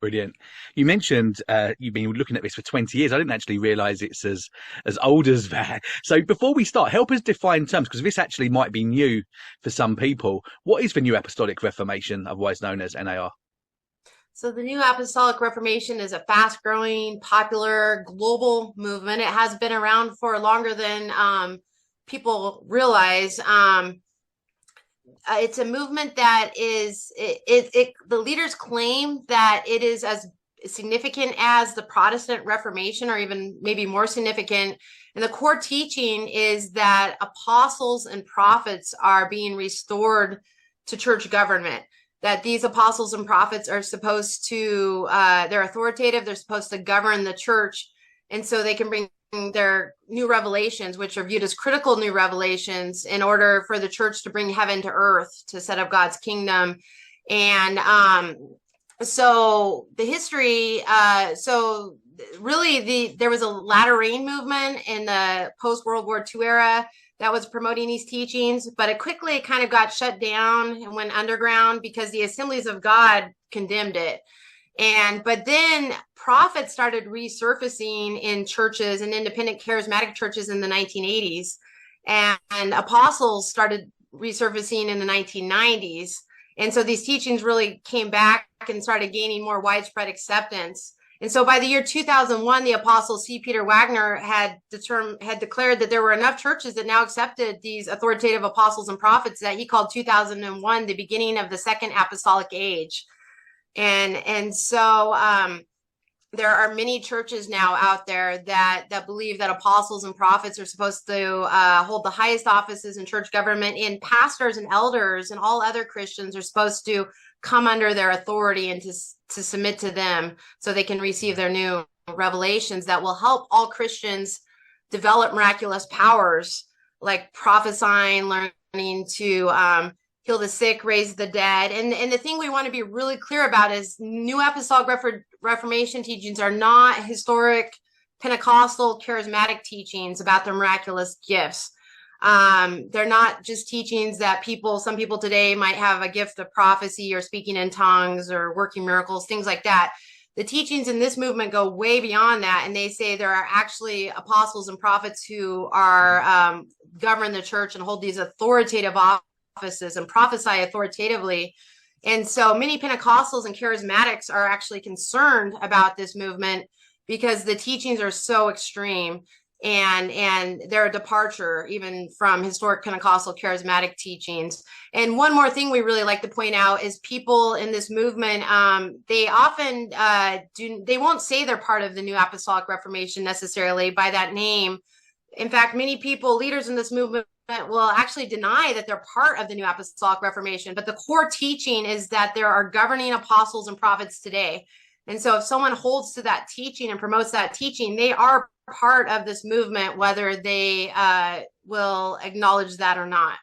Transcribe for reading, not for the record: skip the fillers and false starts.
Brilliant. You mentioned you've been looking at this for 20 years. I didn't actually realize it's as old as that. So before we start, help us define terms, because this actually might be new for some people. What is the New Apostolic Reformation, otherwise known as NAR? So the New Apostolic Reformation is a fast-growing, popular, global movement. It has been around for longer than people realize. It's a movement that the leaders claim that it is as significant as the Protestant Reformation, or even maybe more significant. And the core teaching is that apostles and prophets are being restored to church government, that these apostles and prophets are supposed to, they're authoritative, they're supposed to govern the church. And so they can bring their new revelations, which are viewed as critical new revelations, in order for the church to bring heaven to earth, to set up God's kingdom. And so the history, so really there was a latter rain movement in the post-World War II era that was promoting these teachings, but it quickly kind of got shut down and went underground because the Assemblies of God condemned it. But then prophets started resurfacing in churches and independent charismatic churches in the 1980s, and apostles started resurfacing in the 1990s. And so these teachings really came back and started gaining more widespread acceptance. And so by the year 2001, the apostle C. Peter Wagner had declared that there were enough churches that now accepted these authoritative apostles and prophets that he called 2001 the beginning of the Second Apostolic Age. And so there are many churches now out there that believe that apostles and prophets are supposed to hold the highest offices in church government, and pastors and elders and all other Christians are supposed to come under their authority and to submit to them so they can receive their new revelations that will help all Christians develop miraculous powers like prophesying, learning to heal the sick, raise the dead. And the thing we want to be really clear about is New Apostolic Reformation teachings are not historic Pentecostal charismatic teachings about the miraculous gifts. They're not just teachings that some people today might have a gift of prophecy or speaking in tongues or working miracles, things like that. The teachings in this movement go way beyond that, and they say there are actually apostles and prophets who are govern the church and hold these authoritative offices and prophesy authoritatively. And so many Pentecostals and charismatics are actually concerned about this movement because the teachings are so extreme, and they're a departure even from historic Pentecostal charismatic teachings. And one more thing we really like to point out is people in this movement, they often they won't say they're part of the New Apostolic Reformation necessarily by that name. In fact, many people, leaders in this movement, will actually deny that they're part of the New Apostolic Reformation. But the core teaching is that there are governing apostles and prophets today. And so if someone holds to that teaching and promotes that teaching, they are part of this movement, whether they will acknowledge that or not.